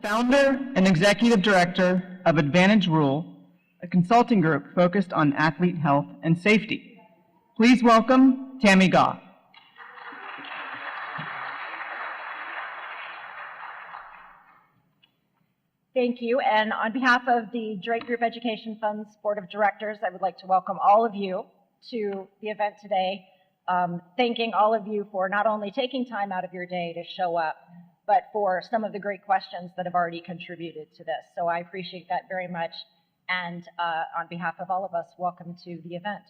Founder and Executive Director of Advantage Rule, a consulting group focused on athlete health and safety. Please welcome Tammy Goff. Thank you, and on behalf of the Drake Group Education Fund's Board of Directors, I would like to welcome all of you to the event today, thanking all of you for not only taking time out of your day to show up, but for some of the great questions that have already contributed to this. So I appreciate that very much, and on behalf of all of us, welcome to the event.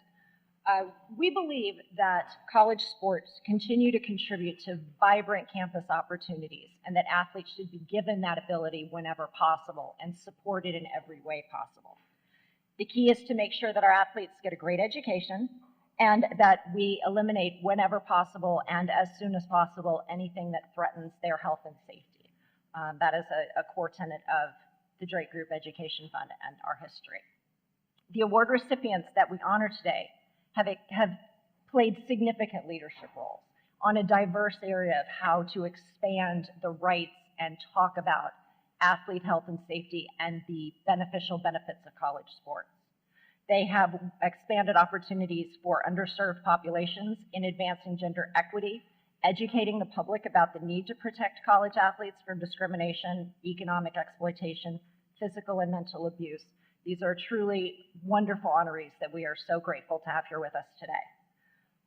We believe that college sports continue to contribute to vibrant campus opportunities and that athletes should be given that ability whenever possible and supported in every way possible. The key is to make sure that our athletes get a great education and that we eliminate whenever possible and as soon as possible anything that threatens their health and safety. That is a core tenet of the Drake Group Education Fund and our history. The award recipients that we honor today have played significant leadership roles on a diverse area of how to expand the rights and talk about athlete health and safety and the beneficial benefits of college sports. They have expanded opportunities for underserved populations in advancing gender equity, educating the public about the need to protect college athletes from discrimination, economic exploitation, physical and mental abuse. These are truly wonderful honorees that we are so grateful to have here with us today.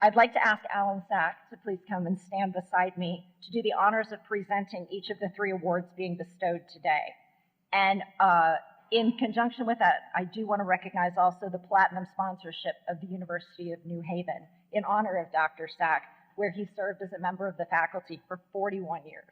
I'd like to ask Alan Sack to please come and stand beside me to do the honors of presenting each of the 3 awards being bestowed today. And in conjunction with that, I do want to recognize also the platinum sponsorship of the University of New Haven in honor of Dr. Sack, where he served as a member of the faculty for 41 years.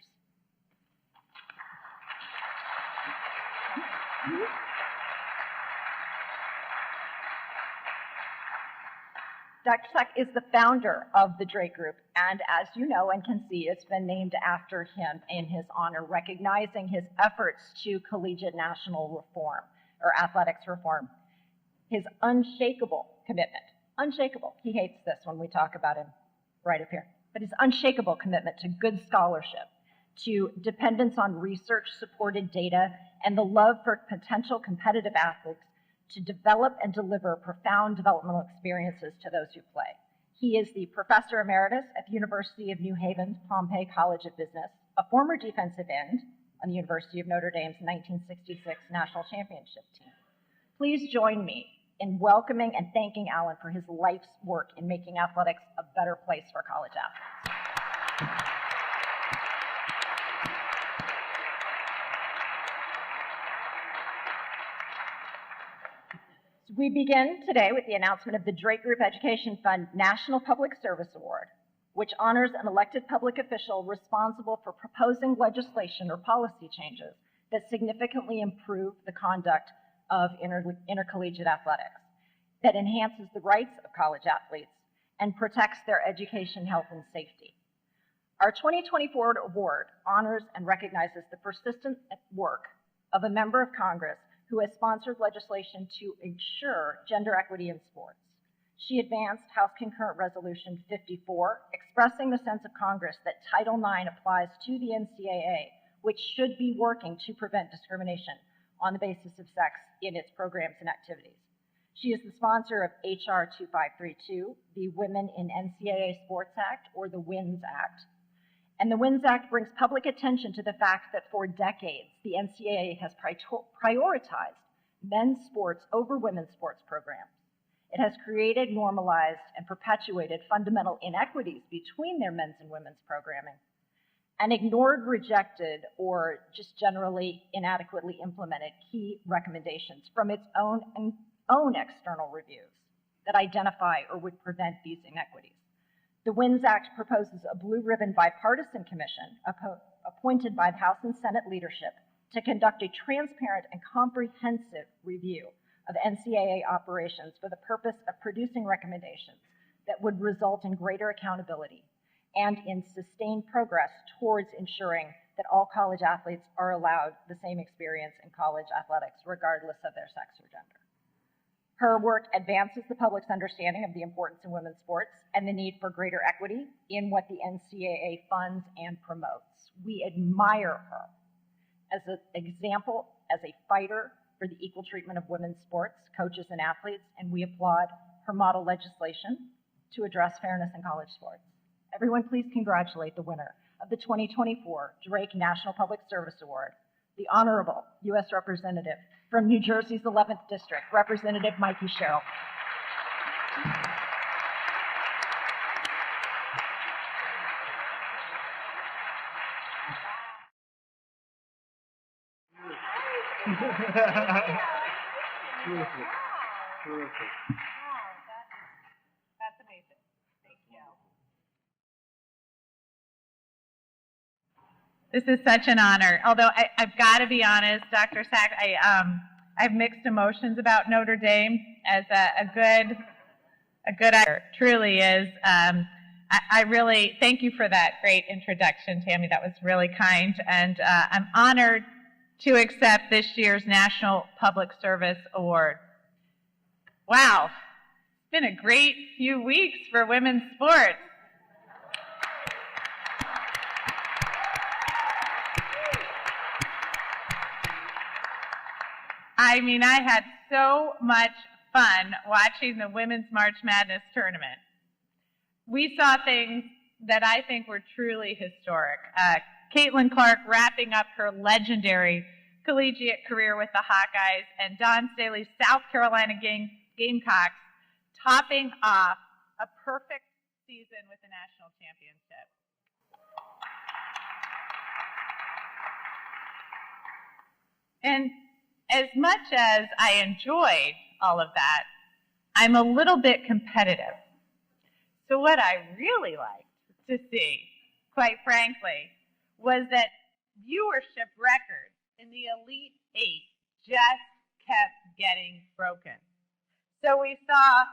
Dr. Sack is the founder of the Drake Group, and as you know and can see, it's been named after him in his honor, recognizing his efforts to collegiate national reform, or athletics reform. His unshakable commitment, unshakable, he hates this when we talk about him right up here, but his unshakable commitment to good scholarship, to dependence on research-supported data, and the love for potential competitive athletes to develop and deliver profound developmental experiences to those who play. He is the Professor Emeritus at the University of New Haven's Pompey College of Business, a former defensive end on the University of Notre Dame's 1966 National Championship team. Please join me in welcoming and thanking Alan for his life's work in making athletics a better place for college athletes. We begin today with the announcement of the Drake Group Education Fund National Public Service Award, which honors an elected public official responsible for proposing legislation or policy changes that significantly improve the conduct of intercollegiate athletics, that enhances the rights of college athletes, and protects their education, health, and safety. Our 2024 award honors and recognizes the persistent work of a member of Congress who has sponsored legislation to ensure gender equity in sports. She advanced House Concurrent Resolution 54, expressing the sense of Congress that Title IX applies to the NCAA, which should be working to prevent discrimination on the basis of sex in its programs and activities. She is the sponsor of HR 2532, the Women in NCAA Sports Act, or the WINS Act. And the WINS Act brings public attention to the fact that for decades, the NCAA has prioritized men's sports over women's sports programs. It has created, normalized, and perpetuated fundamental inequities between their men's and women's programming, and ignored, rejected, or just generally inadequately implemented key recommendations from its own external reviews that identify or would prevent these inequities. The WINS Act proposes a blue-ribbon bipartisan commission appointed by the House and Senate leadership to conduct a transparent and comprehensive review of NCAA operations for the purpose of producing recommendations that would result in greater accountability and in sustained progress towards ensuring that all college athletes are allowed the same experience in college athletics, regardless of their sex or gender. Her work advances the public's understanding of the importance of women's sports and the need for greater equity in what the NCAA funds and promotes. We admire her as an example, as a fighter for the equal treatment of women's sports, coaches, and athletes, and we applaud her model legislation to address fairness in college sports. Everyone, please congratulate the winner of the 2024 Drake National Public Service Award, the Honorable U.S. Representative from New Jersey's 11th District, Representative Mikey Sherrill. Terrific. Terrific. Wow, that's amazing. Thank you. This is such an honor. Although I've got to be honest, Dr. Sack, I have mixed emotions about Notre Dame as a good truly is. I really thank you for that great introduction, Tammy. That was really kind, and I'm honored to accept this year's National Public Service Award. Wow, it's been a great few weeks for women's sports. I mean, I had so much fun watching the Women's March Madness tournament. We saw things that I think were truly historic. Caitlin Clark wrapping up her legendary collegiate career with the Hawkeyes, and Dawn Staley's South Carolina Gamecocks topping off a perfect season with the national championship. And as much as I enjoyed all of that, I'm a little bit competitive. So what I really liked to see, quite frankly, was that viewership records in the Elite Eight just kept getting broken. So we saw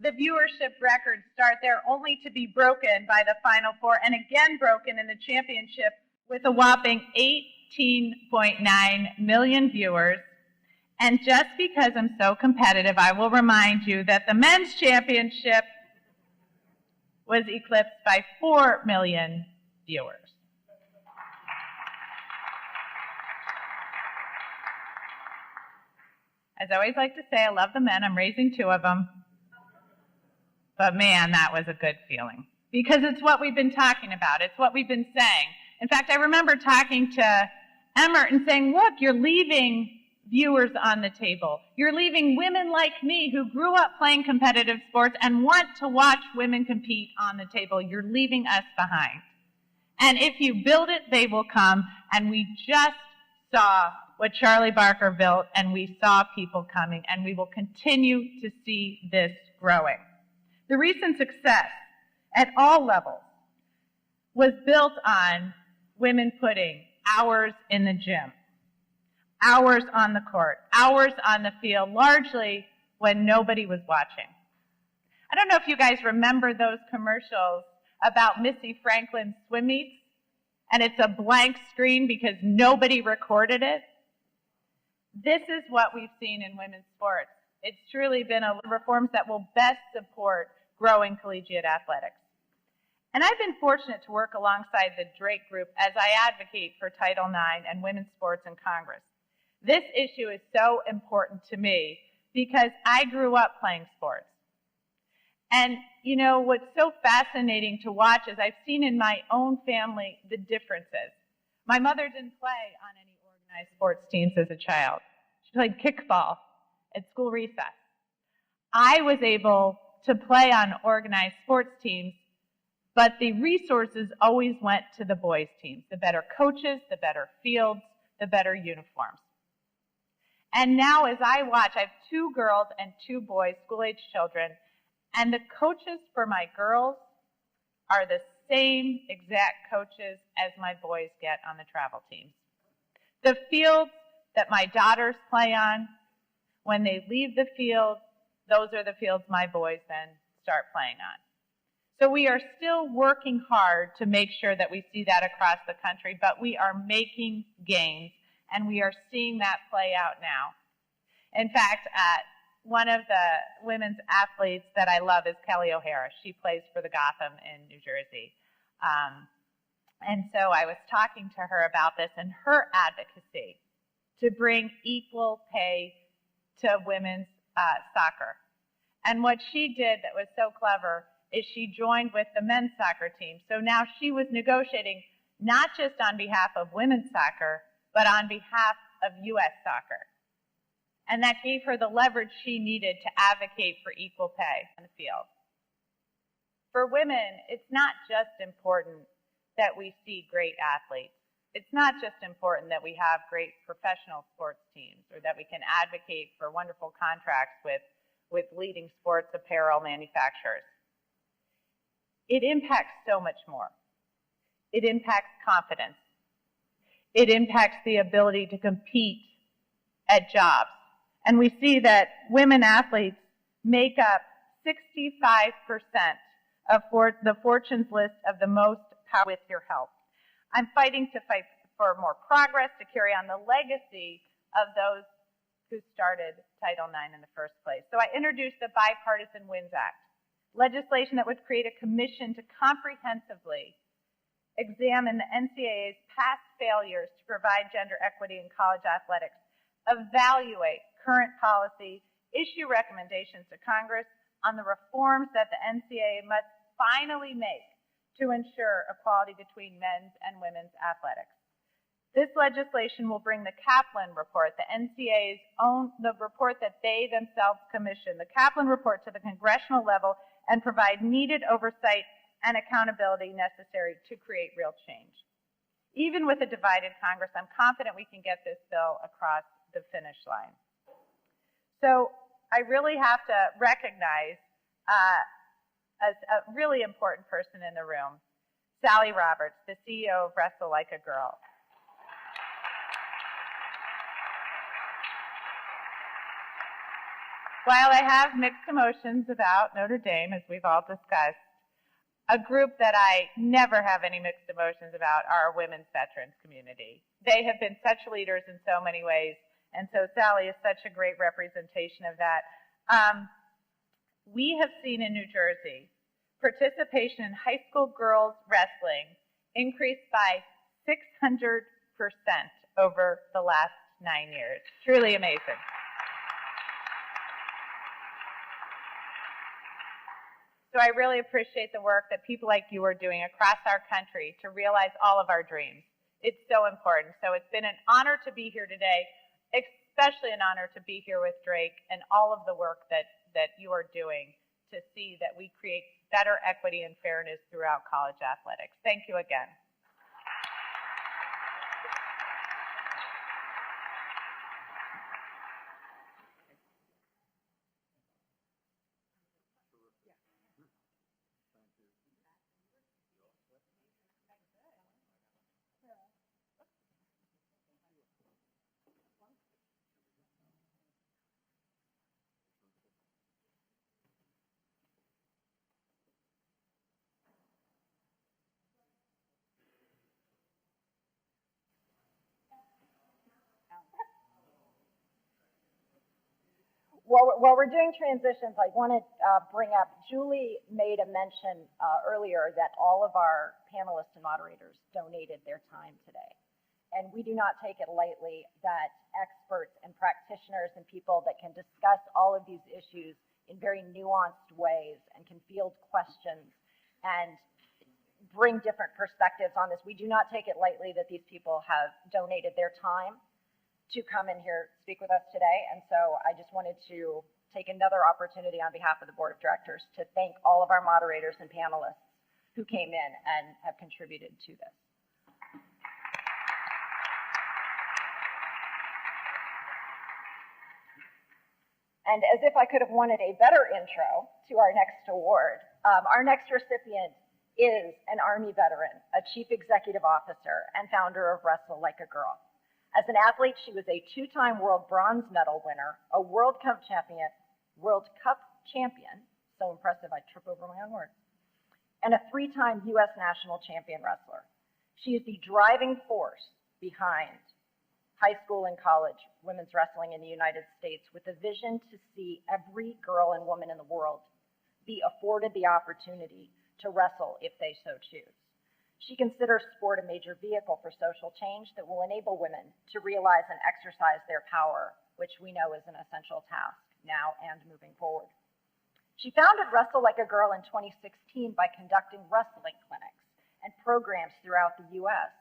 the viewership record start there only to be broken by the Final Four and again broken in the championship with a whopping 18.9 million viewers. And just because I'm so competitive, I will remind you that the men's championship was eclipsed by 4 million viewers. As I always like to say, I love the men. I'm raising 2 of them. But man, that was a good feeling. Because it's what we've been talking about. It's what we've been saying. In fact, I remember talking to Emmert and saying, look, you're leaving viewers on the table. You're leaving women like me who grew up playing competitive sports and want to watch women compete on the table. You're leaving us behind. And if you build it, they will come. And we just saw what Charlie Barker built, and we saw people coming, and we will continue to see this growing. The recent success at all levels was built on women putting hours in the gym, hours on the court, hours on the field, largely when nobody was watching. I don't know if you guys remember those commercials about Missy Franklin's swim meets, and it's a blank screen because nobody recorded it. This is what we've seen in women's sports. It's truly been a reforms that will best support growing collegiate athletics. And I've been fortunate to work alongside the Drake Group as I advocate for Title IX and women's sports in Congress. This issue is so important to me because I grew up playing sports. And, you know, what's so fascinating to watch is I've seen in my own family the differences. My mother didn't play on any organized sports teams as a child. She played kickball at school recess. I was able to play on organized sports teams, but the resources always went to the boys' teams, the better coaches, the better fields, the better uniforms. And now as I watch, I have 2 girls and 2 boys, school-age children, and the coaches for my girls are the same exact coaches as my boys get on the travel teams. The fields that my daughters play on, when they leave the field, those are the fields my boys then start playing on. So we are still working hard to make sure that we see that across the country, but we are making gains, and we are seeing that play out now. In fact, one of the women's athletes that I love is Kelly O'Hara. She plays for the Gotham in New Jersey. And so I was talking to her about this and her advocacy to bring equal pay to women's soccer. And what she did that was so clever is she joined with the men's soccer team. So now she was negotiating not just on behalf of women's soccer, but on behalf of U.S. soccer. And that gave her the leverage she needed to advocate for equal pay in the field. For women, it's not just important that we see great athletes. It's not just important that we have great professional sports teams or that we can advocate for wonderful contracts with leading sports apparel manufacturers. It impacts so much more. It impacts confidence. It impacts the ability to compete at jobs. And we see that women athletes make up 65% of the Fortune's list of the most power with your help. I'm fighting for more progress to carry on the legacy of those who started Title IX in the first place. So I introduced the Bipartisan Wins Act, legislation that would create a commission to comprehensively examine the NCAA's past failures to provide gender equity in college athletics, evaluate current policy, issue recommendations to Congress on the reforms that the NCAA must finally make to ensure equality between men's and women's athletics. This legislation will bring the Kaplan report, the NCAA's the report that they themselves commissioned, the Kaplan report to the congressional level and provide needed oversight and accountability necessary to create real change. Even with a divided Congress, I'm confident we can get this bill across the finish line. So I really have to recognize as a really important person in the room, Sally Roberts, the CEO of Wrestle Like a Girl. While I have mixed emotions about Notre Dame, as we've all discussed, a group that I never have any mixed emotions about are our women's veterans community. They have been such leaders in so many ways, and so Sally is such a great representation of that. We have seen in New Jersey participation in high school girls wrestling increased by 600% over the last 9 years. Truly amazing. So I really appreciate the work that people like you are doing across our country to realize all of our dreams. It's so important. So it's been an honor to be here today, especially an honor to be here with Drake and all of the work that you are doing to see that we create better equity and fairness throughout college athletics. Thank you again. While we're doing transitions, I want to bring up, Julie made a mention earlier that all of our panelists and moderators donated their time today. And we do not take it lightly that experts and practitioners and people that can discuss all of these issues in very nuanced ways and can field questions and bring different perspectives on this. We do not take it lightly that these people have donated their time to come in here speak with us today. And so I just wanted to take another opportunity on behalf of the board of directors to thank all of our moderators and panelists who came in and have contributed to this. And as if I could have wanted a better intro to our next award, our next recipient is an Army veteran, a chief executive officer, and founder of Wrestle Like a Girl. As an athlete, she was a two-time world bronze medal winner, a World Cup champion, so impressive I trip over my own words, and a three-time U.S. national champion wrestler. She is the driving force behind high school and college women's wrestling in the United States with a vision to see every girl and woman in the world be afforded the opportunity to wrestle if they so choose. She considers sport a major vehicle for social change that will enable women to realize and exercise their power, which we know is an essential task now and moving forward. She founded Wrestle Like a Girl in 2016 by conducting wrestling clinics and programs throughout the U.S.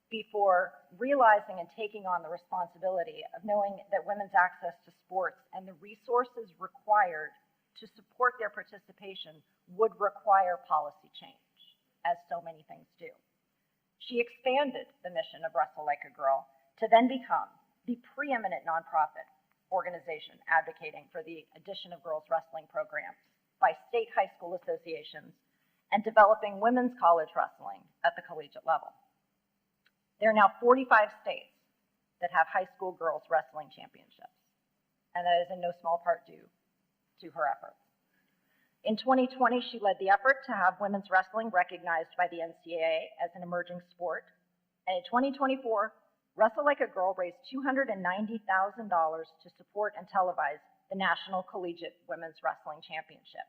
before realizing and taking on the responsibility of knowing that women's access to sports and the resources required to support their participation would require policy change, as so many things do. She expanded the mission of Wrestle Like a Girl to then become the preeminent nonprofit organization advocating for the addition of girls wrestling programs by state high school associations and developing women's college wrestling at the collegiate level. There are now 45 states that have high school girls wrestling championships, and that is in no small part due to her efforts. In 2020, she led the effort to have women's wrestling recognized by the NCAA as an emerging sport, and in 2024, Wrestle Like a Girl raised $290,000 to support and televise the National Collegiate Women's Wrestling Championship.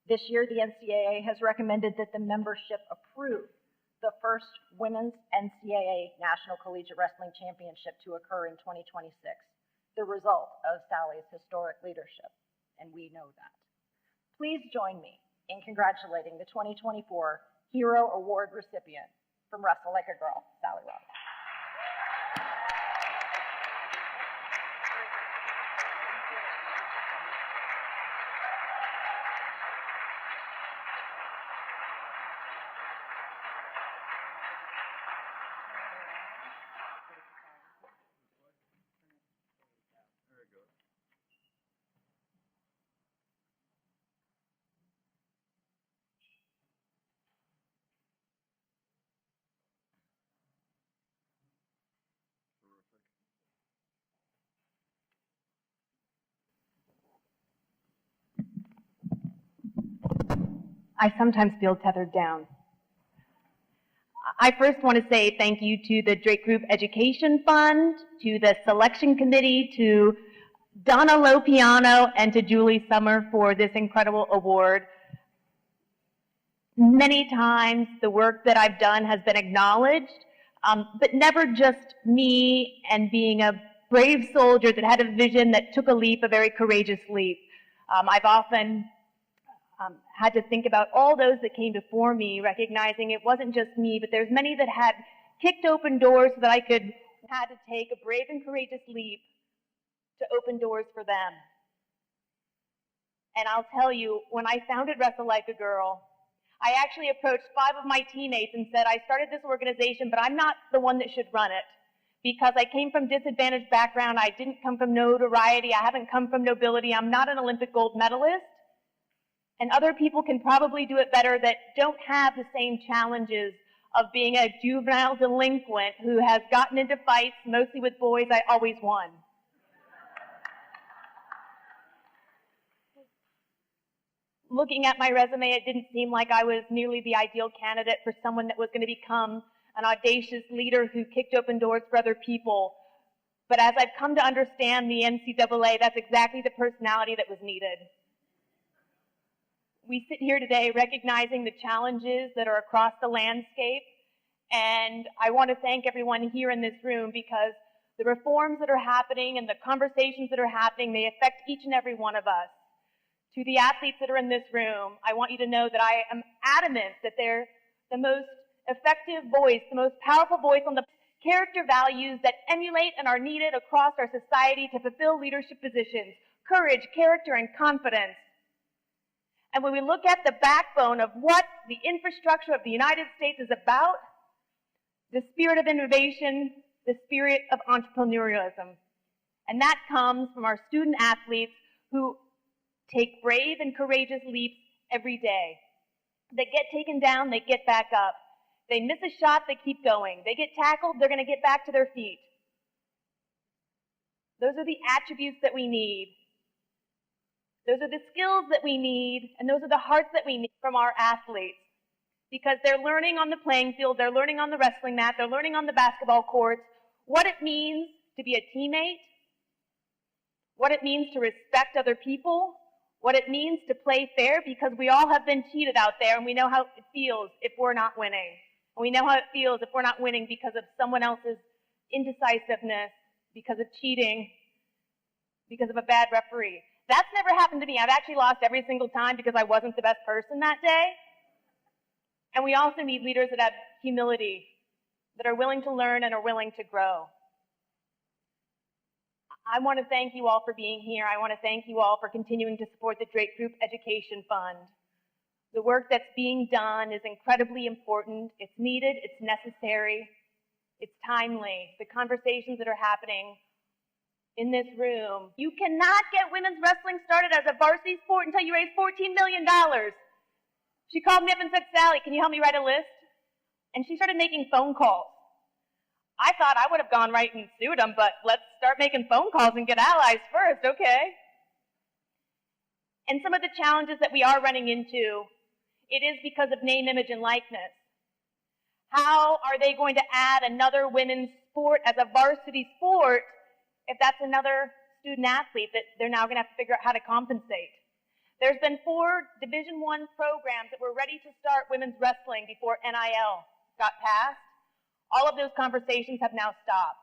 This year, the NCAA has recommended that the membership approve the first Women's NCAA National Collegiate Wrestling Championship to occur in 2026, the result of Sally's historic leadership, and we know that. Please join me in congratulating the 2024 Hero Award recipient from Wrestle Like a Girl, Sally Robbins. I sometimes feel tethered down. I first want to say thank you to the Drake Group Education Fund, to the selection committee, to Donna Lopiano, and to Julie Summer for this incredible award. Many times the work that I've done has been acknowledged, but never just me and being a brave soldier that had a vision that took a leap, a very courageous leap. I've often had to think about all those that came before me, recognizing it wasn't just me, but there's many that had kicked open doors so that I had to take a brave and courageous leap to open doors for them. And I'll tell you, when I founded Wrestle Like a Girl, I actually approached 5 of my teammates and said, I started this organization, but I'm not the one that should run it, because I came from disadvantaged background. I didn't come from notoriety. I haven't come from nobility. I'm not an Olympic gold medalist. And other people can probably do it better that don't have the same challenges of being a juvenile delinquent who has gotten into fights, mostly with boys. I always won. Looking at my resume, it didn't seem like I was nearly the ideal candidate for someone that was going to become an audacious leader who kicked open doors for other people. But as I've come to understand the NCAA, that's exactly the personality that was needed. We sit here today recognizing the challenges that are across the landscape, and I want to thank everyone here in this room, because the reforms that are happening and the conversations that are happening, they affect each and every one of us. To the athletes that are in this room, I want you to know that I am adamant that they're the most effective voice, the most powerful voice on the character values that emulate and are needed across our society to fulfill leadership positions: courage, character, and confidence. And when we look at the backbone of what the infrastructure of the United States is about, the spirit of innovation, the spirit of entrepreneurialism. And that comes from our student athletes who take brave and courageous leaps every day. They get taken down, they get back up. They miss a shot, they keep going. They get tackled, they're going to get back to their feet. Those are the attributes that we need. Those are the skills that we need, and those are the hearts that we need from our athletes. Because they're learning on the playing field, they're learning on the wrestling mat, they're learning on the basketball courts what it means to be a teammate, what it means to respect other people, what it means to play fair, because we all have been cheated out there and we know how it feels if we're not winning. And we know how it feels if we're not winning because of someone else's indecisiveness, because of cheating, because of a bad referee. That's never happened to me. I've actually lost every single time because I wasn't the best person that day. And we also need leaders that have humility, that are willing to learn and are willing to grow. I want to thank you all for being here. I want to thank you all for continuing to support the Drake Group Education Fund. The work that's being done is incredibly important. It's needed, it's necessary, it's timely. The conversations that are happening in this room. You cannot get women's wrestling started as a varsity sport until you raise $14 million. She called me up and said, Sally, can you help me write a list? And she started making phone calls. I thought I would have gone right and sued them, but let's start making phone calls and get allies first, okay? And some of the challenges that we are running into, it is because of name, image, and likeness. How are they going to add another women's sport as a varsity sport if that's another student athlete that they're now going to have to figure out how to compensate? There's been 4 Division I programs that were ready to start women's wrestling before NIL got passed. All of those conversations have now stopped.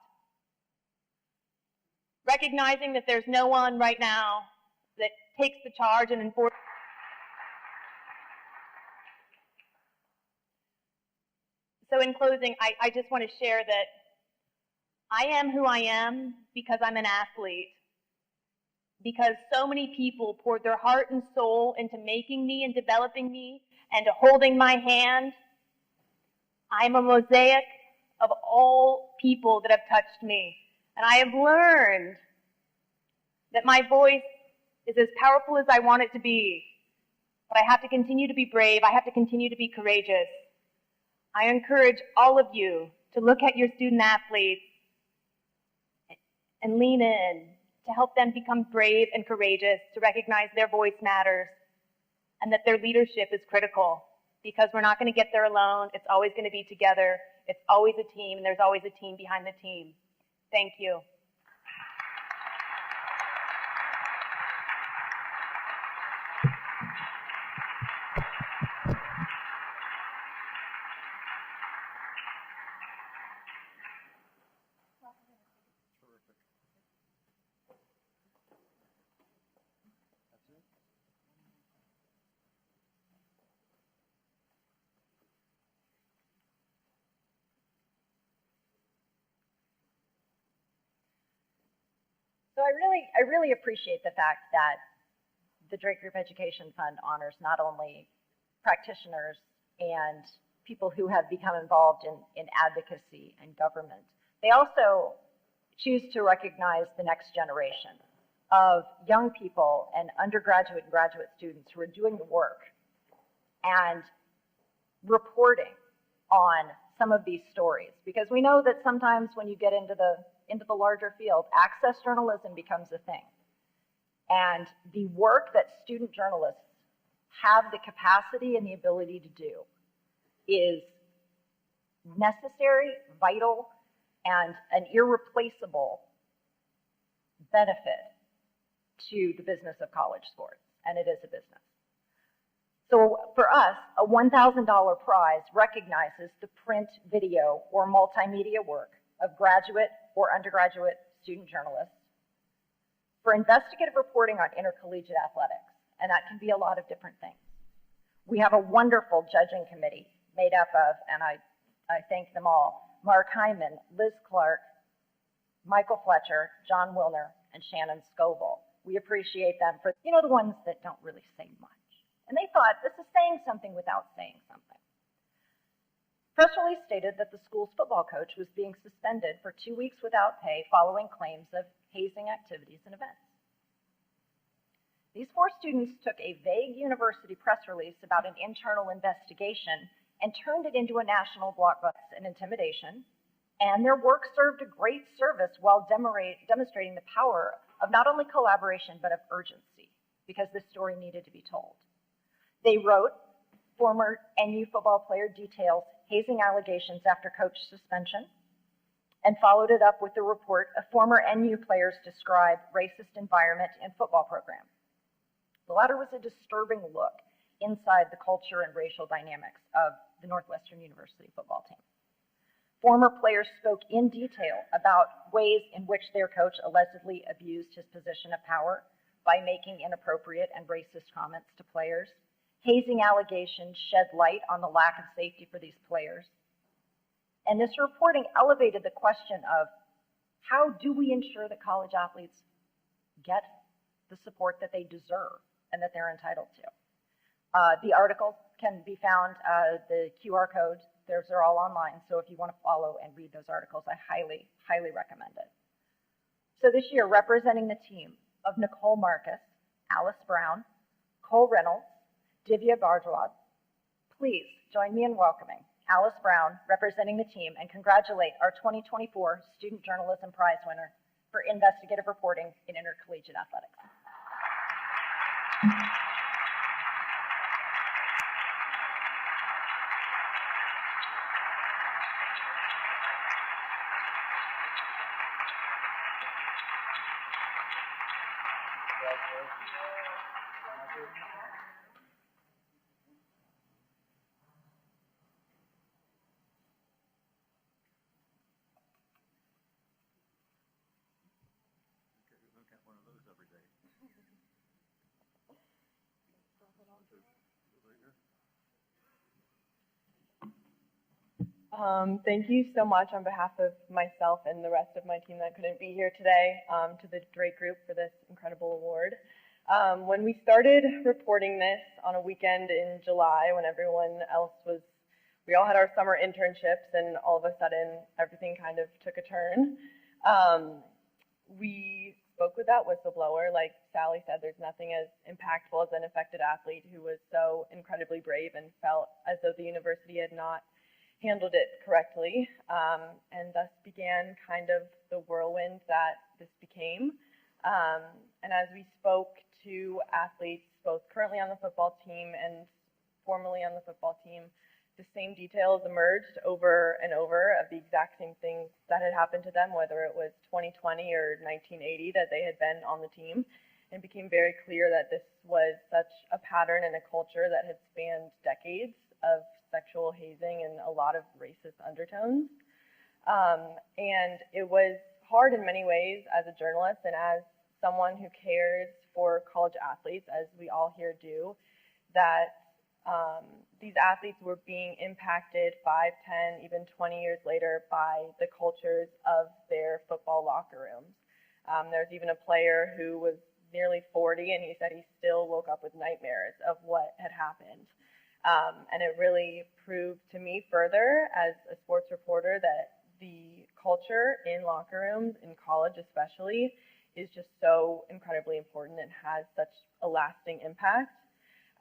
Recognizing that there's no one right now that takes the charge and enforces. So in closing, I just want to share that I am who I am because I'm an athlete. Because so many people poured their heart and soul into making me and developing me and to holding my hand. I'm a mosaic of all people that have touched me. And I have learned that my voice is as powerful as I want it to be. But I have to continue to be brave. I have to continue to be courageous. I encourage all of you to look at your student athletes and lean in to help them become brave and courageous, to recognize their voice matters and that their leadership is critical, because we're not going to get there alone. It's always going to be together. It's always a team, and there's always a team behind the team. Thank you. So I really appreciate the fact that the Drake Group Education Fund honors not only practitioners and people who have become involved in advocacy and government, they also choose to recognize the next generation of young people and undergraduate and graduate students who are doing the work and reporting on some of these stories. Because we know that sometimes when you get into the larger field, access journalism becomes a thing. And the work that student journalists have the capacity and the ability to do is necessary, vital, and an irreplaceable benefit to the business of college sports, and it is a business. So for us, a $1,000 prize recognizes the print, video, or multimedia work of graduate or undergraduate student journalists for investigative reporting on intercollegiate athletics, and that can be a lot of different things. We have a wonderful judging committee made up of, and I thank them all, Mark Hyman, Liz Clark, Michael Fletcher, John Wilner, and Shannon Scoville. We appreciate them for, the ones that don't really say much. And they thought, this is saying something without saying something. Press release stated that the school's football coach was being suspended for 2 weeks without pay following claims of hazing activities and events. These 4 students took a vague university press release about an internal investigation and turned it into a national blockbuster and intimidation, and their work served a great service while demonstrating the power of not only collaboration but of urgency, because this story needed to be told. They wrote, former NU football player details hazing allegations after coach suspension, and followed it up with the report of former NU players describe racist environment in football program. The latter was a disturbing look inside the culture and racial dynamics of the Northwestern University football team. Former players spoke in detail about ways in which their coach allegedly abused his position of power by making inappropriate and racist comments to players. Hazing allegations shed light on the lack of safety for these players. And this reporting elevated the question of how do we ensure that college athletes get the support that they deserve and that they're entitled to. The article can be found, the QR codes, they're all online, so if you want to follow and read those articles, I highly, highly recommend it. So this year, representing the team of Nicole Marcus, Alice Brown, Cole Reynolds, Divya Bardwaj, please join me in welcoming Alice Brown, representing the team, and congratulate our 2024 Student Journalism Prize winner for investigative reporting in intercollegiate athletics. Thank you so much on behalf of myself and the rest of my team that couldn't be here today, to the Drake Group for this incredible award. When we started reporting this on a weekend in July, when everyone else we all had our summer internships, and all of a sudden everything kind of took a turn. We spoke with that whistleblower. Like Sally said, there's nothing as impactful as an affected athlete who was so incredibly brave and felt as though the university had not handled it correctly, and thus began kind of the whirlwind that this became. And as we spoke to athletes, both currently on the football team and formerly on the football team, the same details emerged over and over of the exact same things that had happened to them, whether it was 2020 or 1980 that they had been on the team. And it became very clear that this was such a pattern and a culture that had spanned decades of sexual hazing and a lot of racist undertones. And it was hard in many ways as a journalist and as someone who cares for college athletes, as we all here do, that these athletes were being impacted 5, 10, even 20 years later by the cultures of their football locker rooms. There's even a player who was nearly 40, and he said he still woke up with nightmares of what had happened. And it really proved to me further as a sports reporter that the culture in locker rooms, in college especially, is just so incredibly important and has such a lasting impact.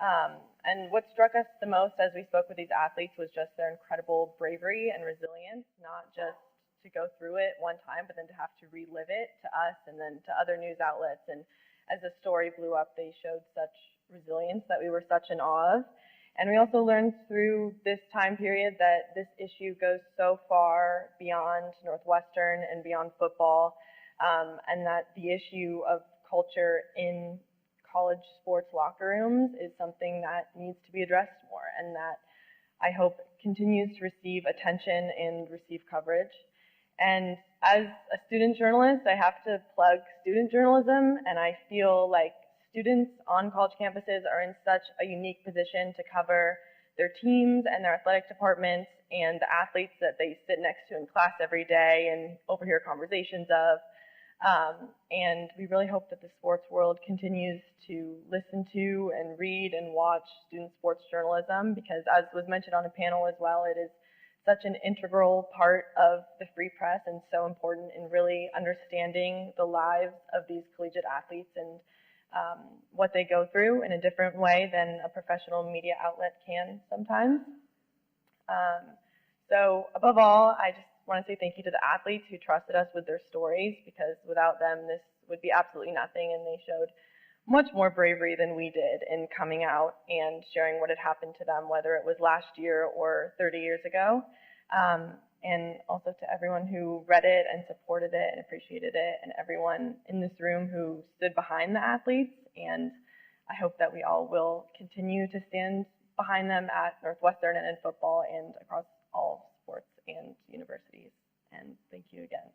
And what struck us the most as we spoke with these athletes was just their incredible bravery and resilience, not just to go through it one time, but then to have to relive it to us and then to other news outlets. And as the story blew up, they showed such resilience that we were such in awe of. And we also learned through this time period that this issue goes so far beyond Northwestern and beyond football, and that the issue of culture in college sports locker rooms is something that needs to be addressed more, and that I hope continues to receive attention and receive coverage. And as a student journalist, I have to plug student journalism, and I feel like students on college campuses are in such a unique position to cover their teams and their athletic departments and the athletes that they sit next to in class every day and overhear conversations of. And we really hope that the sports world continues to listen to and read and watch student sports journalism, because as was mentioned on a panel as well, it is such an integral part of the free press and so important in really understanding the lives of these collegiate athletes and what they go through in a different way than a professional media outlet can sometimes. So above all, I just want to say thank you to the athletes who trusted us with their stories, because without them, this would be absolutely nothing, and they showed much more bravery than we did in coming out and sharing what had happened to them, whether it was last year or 30 years ago. And also to everyone who read it and supported it and appreciated it, and everyone in this room who stood behind the athletes. And I hope that we all will continue to stand behind them at Northwestern and in football and across all sports and universities. And thank you again.